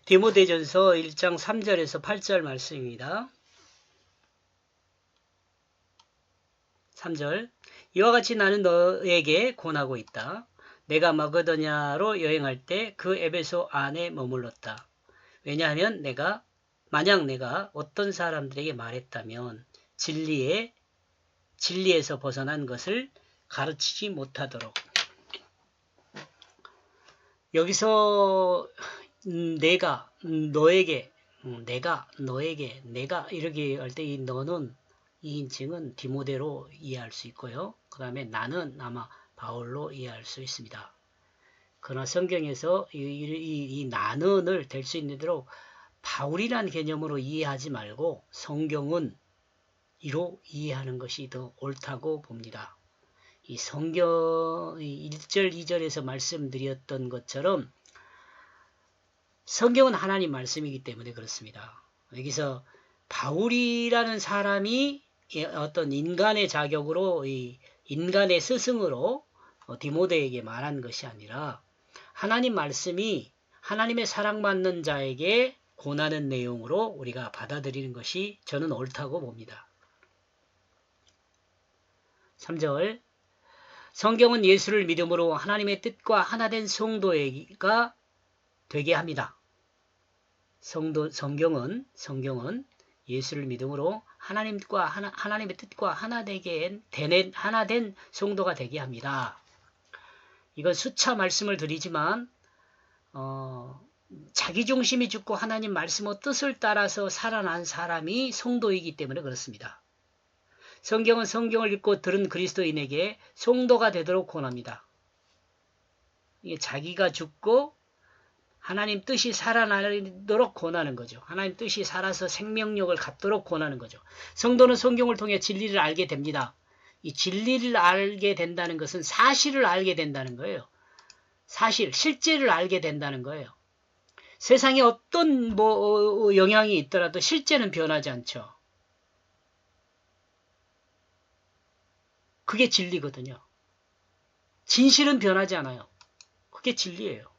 디모데전서 1장 3절에서 8절 말씀입니다. 3절 이와 같이 나는 너에게 권하고 있다. 내가 마게도냐로 여행할 때 그 에베소 안에 머물렀다. 왜냐하면 만약 내가 어떤 사람들에게 말했다면 진리에서 벗어난 것을 가르치지 못하도록. 여기서 내가 너에게 내가 이렇게 할 때 이 너는 이 인칭은 디모데로 이해할 수 있고요. 그 다음에 나는 아마 바울로 이해할 수 있습니다. 그러나 성경에서 이 나는을 될 수 있는 대로 바울이라는 개념으로 이해하지 말고 성경은 이로 이해하는 것이 더 옳다고 봅니다. 이 성경 1절 2절에서 말씀드렸던 것처럼 성경은 하나님 말씀이기 때문에 그렇습니다. 여기서 바울이라는 사람이 어떤 인간의 자격으로 인간의 스승으로 디모데에게 말한 것이 아니라 하나님 말씀이 하나님의 사랑받는 자에게 권하는 내용으로 우리가 받아들이는 것이 저는 옳다고 봅니다. 3절 성경은 예수를 믿음으로 하나님의 뜻과 하나된 성도가 되게 합니다. 성경은 예수를 믿음으로 하나님의 뜻과 하나된 성도가 되게 합니다. 이건 수차 말씀을 드리지만 자기중심이 죽고 하나님 말씀의 뜻을 따라서 살아난 사람이 성도이기 때문에 그렇습니다. 성경은 성경을 읽고 들은 그리스도인에게 성도가 되도록 권합니다. 이게 자기가 죽고 하나님 뜻이 살아나도록 권하는 거죠. 하나님 뜻이 살아서 생명력을 갖도록 권하는 거죠. 성도는 성경을 통해 진리를 알게 됩니다. 이 진리를 알게 된다는 것은 사실을 알게 된다는 거예요. 실제를 알게 된다는 거예요. 세상에 어떤 영향이 있더라도 실제는 변하지 않죠. 그게 진리거든요. 진실은 변하지 않아요. 그게 진리예요.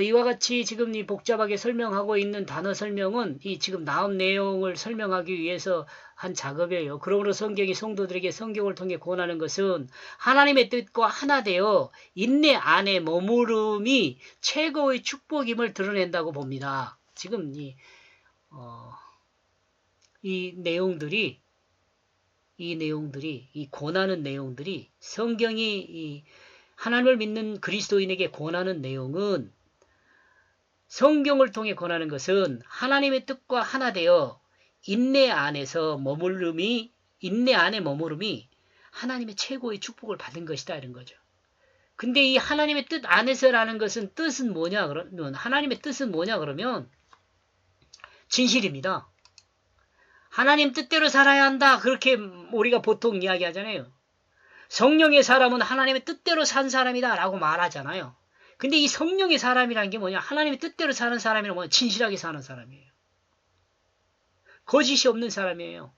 이와 같이 지금 이 복잡하게 설명하고 있는 단어 설명은 이 지금 나온 내용을 설명하기 위해서 한 작업이에요. 그러므로 성경이 성도들에게 성경을 통해 권하는 것은 하나님의 뜻과 하나 되어 인내 안에 머무름이 최고의 축복임을 드러낸다고 봅니다. 지금 이 내용들이 이 권하는 내용들이 성경이 하나님을 믿는 그리스도인에게 권하는 내용은 성경을 통해 권하는 것은 하나님의 뜻과 하나 되어 인내 안에 머무름이 하나님의 최고의 축복을 받은 것이다 이런 거죠. 근데 이 하나님의 뜻 안에서라는 것은 하나님의 뜻은 뭐냐 그러면 진실입니다. 하나님 뜻대로 살아야 한다 그렇게 우리가 보통 이야기하잖아요. 성령의 사람은 하나님의 뜻대로 산 사람이다 라고 말하잖아요. 근데 이 성령의 사람이라는 게 뭐냐? 하나님의 뜻대로 사는 사람이란 뭐냐? 진실하게 사는 사람이에요. 거짓이 없는 사람이에요.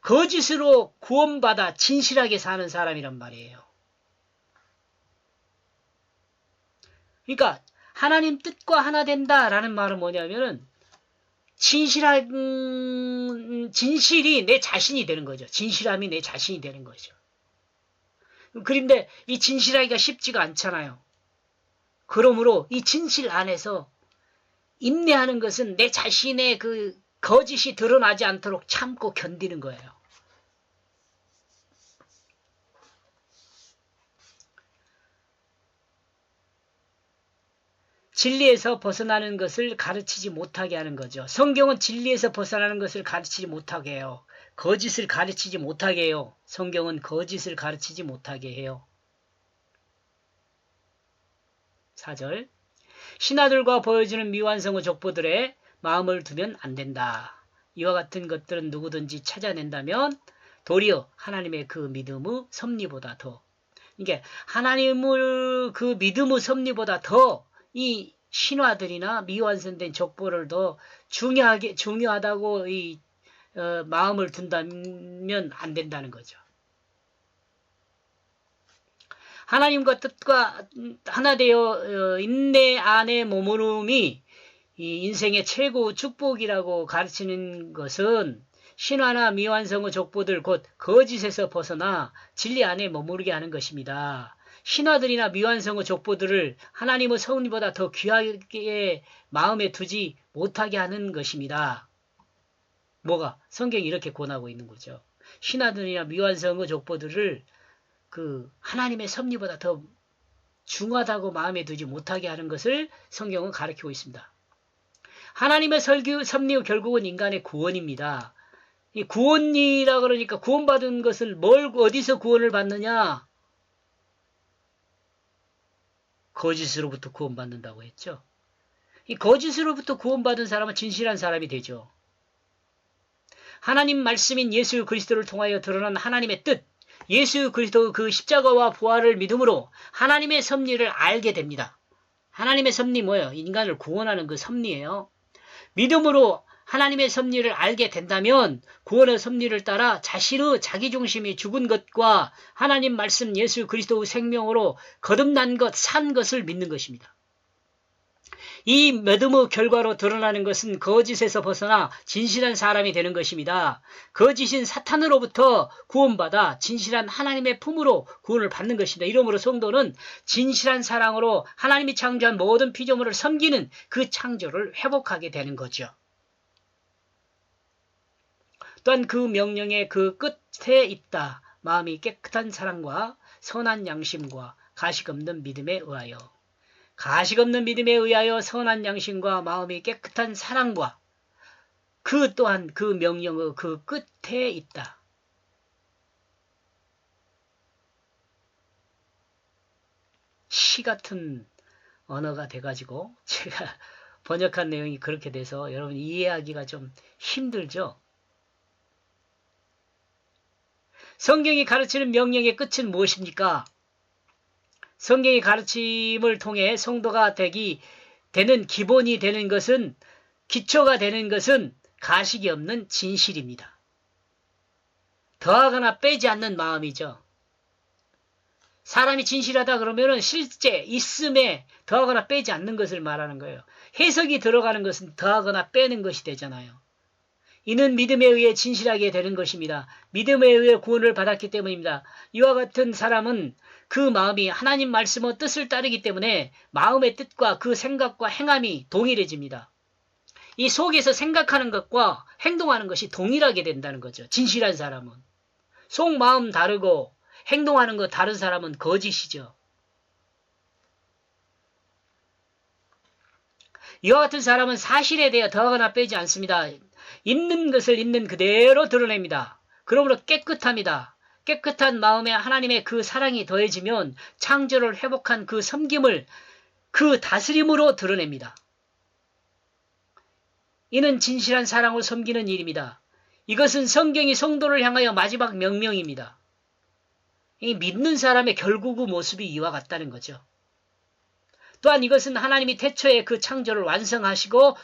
거짓으로 구원받아 진실하게 사는 사람이란 말이에요. 그러니까 하나님 뜻과 하나 된다라는 말은 뭐냐면은 진실이 내 자신이 되는 거죠. 진실함이 내 자신이 되는 거죠. 그런데 이 진실하기가 쉽지가 않잖아요. 그러므로 이 진실 안에서 인내하는 것은 내 자신의 그 거짓이 드러나지 않도록 참고 견디는 거예요. 진리에서 벗어나는 것을 가르치지 못하게 하는 거죠. 성경은 진리에서 벗어나는 것을 가르치지 못하게 해요. 거짓을 가르치지 못하게 해요. 성경은 거짓을 가르치지 못하게 해요. 4절 신하들과 보여주는 미완성의 족보들에 마음을 두면 안 된다. 이와 같은 것들은 누구든지 찾아낸다면 도리어 하나님의 그 믿음의 섭리보다 더 이게 하나님을 그 믿음의 섭리보다 더 이 신화들이나 미완성된 족보를 더 중요하다고 마음을 둔다면 안 된다는 거죠. 하나님과 뜻과 하나 되어 인내 안에 머무름이 이 인생의 최고 축복이라고 가르치는 것은 신화나 미완성의 족보들 곧 거짓에서 벗어나 진리 안에 머무르게 하는 것입니다. 신화들이나 미완성의 족보들을 하나님의 섭리보다 더 귀하게 마음에 두지 못하게 하는 것입니다. 뭐가? 성경이 이렇게 권하고 있는 거죠. 신화들이나 미완성의 족보들을 하나님의 섭리보다 더 중하다고 마음에 두지 못하게 하는 것을 성경은 가르치고 있습니다. 하나님의 섭리의 결국은 인간의 구원입니다. 이 구원이라 그러니까 구원받은 것을 어디서 구원을 받느냐? 거짓으로부터 구원받는다고 했죠. 이 거짓으로부터 구원받은 사람은 진실한 사람이 되죠. 하나님 말씀인 예수 그리스도를 통하여 드러난 하나님의 뜻, 예수 그리스도의 그 십자가와 부활을 믿음으로 하나님의 섭리를 알게 됩니다. 하나님의 섭리 뭐예요? 인간을 구원하는 그 섭리예요. 믿음으로 하나님의 섭리를 알게 된다면 구원의 섭리를 따라 자신의 자기중심이 죽은 것과 하나님 말씀 예수 그리스도의 생명으로 거듭난 것, 산 것을 믿는 것입니다. 이 믿음의 결과로 드러나는 것은 거짓에서 벗어나 진실한 사람이 되는 것입니다. 거짓인 사탄으로부터 구원받아 진실한 하나님의 품으로 구원을 받는 것입니다. 이러므로 성도는 진실한 사랑으로 하나님이 창조한 모든 피조물을 섬기는 그 창조를 회복하게 되는 거죠. 또한 그 명령의 그 끝에 있다. 마음이 깨끗한 사랑과 선한 양심과 가식 없는 믿음에 의하여. 가식 없는 믿음에 의하여 선한 양심과 마음이 깨끗한 사랑과 그 또한 그 명령의 그 끝에 있다. 시 같은 언어가 돼가지고 제가 번역한 내용이 그렇게 돼서 여러분 이해하기가 좀 힘들죠. 성경이 가르치는 명령의 끝은 무엇입니까? 성경의 가르침을 통해 성도가 되는 기본이 되는 것은 기초가 되는 것은 가식이 없는 진실입니다. 더하거나 빼지 않는 마음이죠. 사람이 진실하다 그러면은 실제 있음에 더하거나 빼지 않는 것을 말하는 거예요. 해석이 들어가는 것은 더하거나 빼는 것이 되잖아요. 이는 믿음에 의해 진실하게 되는 것입니다. 믿음에 의해 구원을 받았기 때문입니다. 이와 같은 사람은 그 마음이 하나님 말씀의 뜻을 따르기 때문에 마음의 뜻과 그 생각과 행함이 동일해집니다. 이 속에서 생각하는 것과 행동하는 것이 동일하게 된다는 거죠. 진실한 사람은. 속 마음 다르고 행동하는 거 다른 사람은 거짓이죠. 이와 같은 사람은 사실에 대해 더하거나 빼지 않습니다. 있는 것을 있는 그대로 드러냅니다. 그러므로 깨끗합니다. 깨끗한 마음에 하나님의 그 사랑이 더해지면 창조를 회복한 그 섬김을 그 다스림으로 드러냅니다. 이는 진실한 사랑을 섬기는 일입니다. 이것은 성경이 성도를 향하여 마지막 명령입니다. 이 믿는 사람의 결국의 모습이 이와 같다는 거죠. 또한 이것은 하나님이 태초에 그 창조를 완성하시고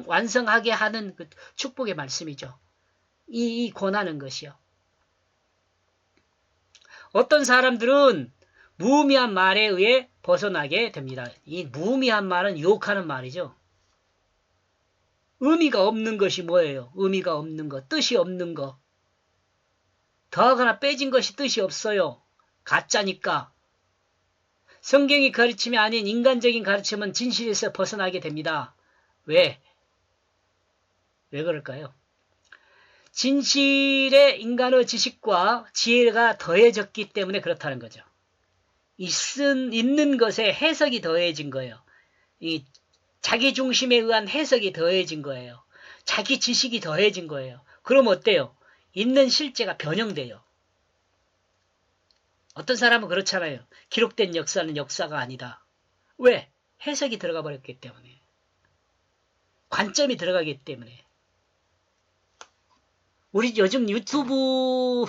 완성하게 하는 그 축복의 말씀이죠. 이 권하는 것이요. 어떤 사람들은 무의미한 말에 의해 벗어나게 됩니다. 이 무의미한 말은 유혹하는 말이죠. 의미가 없는 것이 뭐예요? 의미가 없는 것, 뜻이 없는 것. 더하거나 빼진 것이 뜻이 없어요. 가짜니까. 성경이 가르침이 아닌 인간적인 가르침은 진실에서 벗어나게 됩니다. 왜? 왜 그럴까요? 진실의 인간의 지식과 지혜가 더해졌기 때문에 그렇다는 거죠. 있는 것에 해석이 더해진 거예요. 이 자기 중심에 의한 해석이 더해진 거예요. 자기 지식이 더해진 거예요. 그럼 어때요? 있는 실제가 변형돼요. 어떤 사람은 그렇잖아요. 기록된 역사는 역사가 아니다. 왜? 해석이 들어가 버렸기 때문에. 관점이 들어가기 때문에. 우리 요즘 유튜브,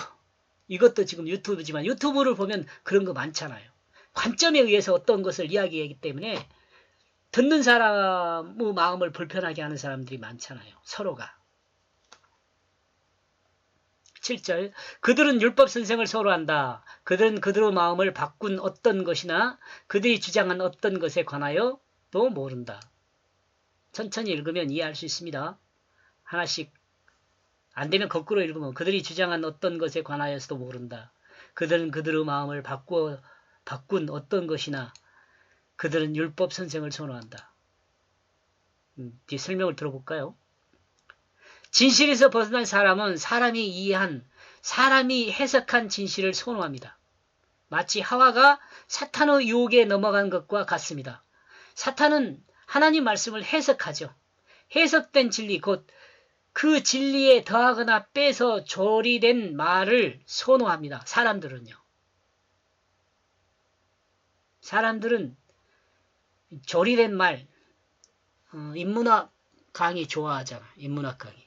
이것도 지금 유튜브지만 유튜브를 보면 그런 거 많잖아요. 관점에 의해서 어떤 것을 이야기하기 때문에 듣는 사람의 마음을 불편하게 하는 사람들이 많잖아요. 서로가. 7절 그들은 율법 선생을 소로한다. 그들은 그들의 마음을 바꾼 어떤 것이나 그들이 주장한 어떤 것에 관하여도 모른다. 천천히 읽으면 이해할 수 있습니다. 하나씩 안 되면 거꾸로 읽으면 그들이 주장한 어떤 것에 관하여서도 모른다. 그들은 그들의 마음을 바꾼 어떤 것이나 그들은 율법 선생을 선호한다. 뒤 설명을 들어볼까요? 진실에서 벗어난 사람은 사람이 해석한 진실을 선호합니다. 마치 하와가 사탄의 유혹에 넘어간 것과 같습니다. 사탄은 하나님 말씀을 해석하죠. 해석된 진리, 곧 그 진리에 더하거나 빼서 조리된 말을 선호합니다. 사람들은 조리된 말, 인문학 강의 좋아하잖아. 인문학 강의.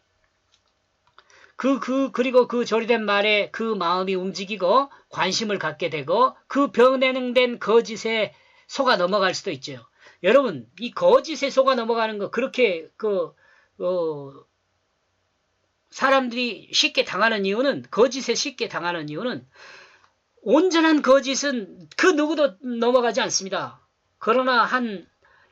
그리고 그 조리된 말에 그 마음이 움직이고 관심을 갖게 되고 그 변형된 거짓에 속아 넘어갈 수도 있죠. 여러분, 이 거짓에 속아 넘어가는 거 그렇게 사람들이 쉽게 당하는 이유는 거짓에 쉽게 당하는 이유는 온전한 거짓은 그 누구도 넘어가지 않습니다. 그러나 한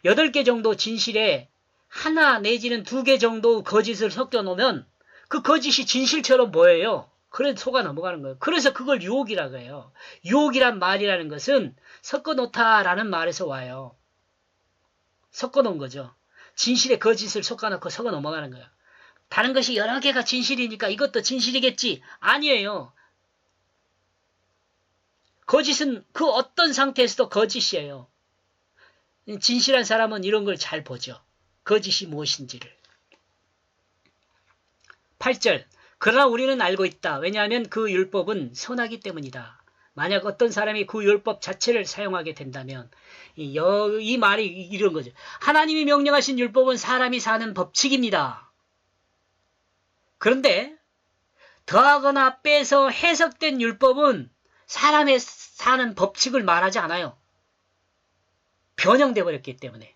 8개 정도 진실에 하나 내지는 2개 정도 거짓을 섞여 놓으면 그 거짓이 진실처럼 보여요. 그래서 속아 넘어가는 거예요. 그래서 그걸 유혹이라고 해요. 유혹이란 말이라는 것은 섞어 놓다라는 말에서 와요. 섞어 놓은 거죠. 진실에 거짓을 섞어 놓고 섞어 넘어가는 거예요. 다른 것이 여러 개가 진실이니까 이것도 진실이겠지. 아니에요. 거짓은 그 어떤 상태에서도 거짓이에요. 진실한 사람은 이런 걸 잘 보죠. 거짓이 무엇인지를. 8절 그러나 우리는 알고 있다. 왜냐하면 그 율법은 선하기 때문이다. 만약 어떤 사람이 그 율법 자체를 사용하게 된다면 이 말이 이런 거죠. 하나님이 명령하신 율법은 사람이 사는 법칙입니다. 그런데 더하거나 빼서 해석된 율법은 사람의 사는 법칙을 말하지 않아요. 변형돼 버렸기 때문에.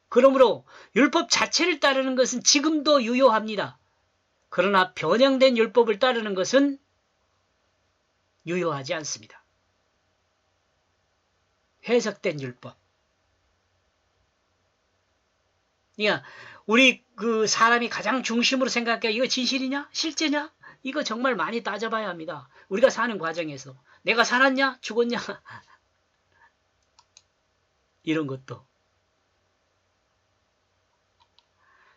그러므로 율법 자체를 따르는 것은 지금도 유효합니다. 그러나 변형된 율법을 따르는 것은 유효하지 않습니다. 해석된 율법. 그러니까 우리 그 사람이 가장 중심으로 생각해 이거 진실이냐? 실제냐? 이거 정말 많이 따져봐야 합니다. 우리가 사는 과정에서 내가 살았냐? 죽었냐? 이런 것도.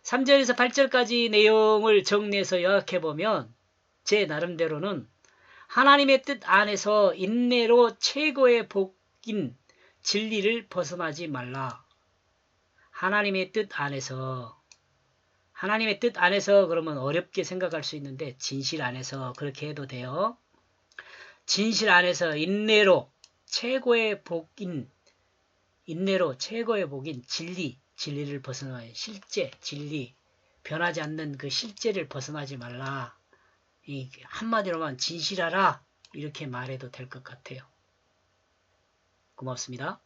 3절에서 8절까지 내용을 정리해서 요약해보면 제 나름대로는 하나님의 뜻 안에서 인내로 최고의 복인 진리를 벗어나지 말라. 하나님의 뜻 안에서 그러면 어렵게 생각할 수 있는데 진실 안에서 그렇게 해도 돼요. 진실 안에서 인내로 최고의 복인 진리를 벗어나야 실제 진리 변하지 않는 그 실제를 벗어나지 말라. 한마디로만 진실하라 이렇게 말해도 될 것 같아요. 고맙습니다.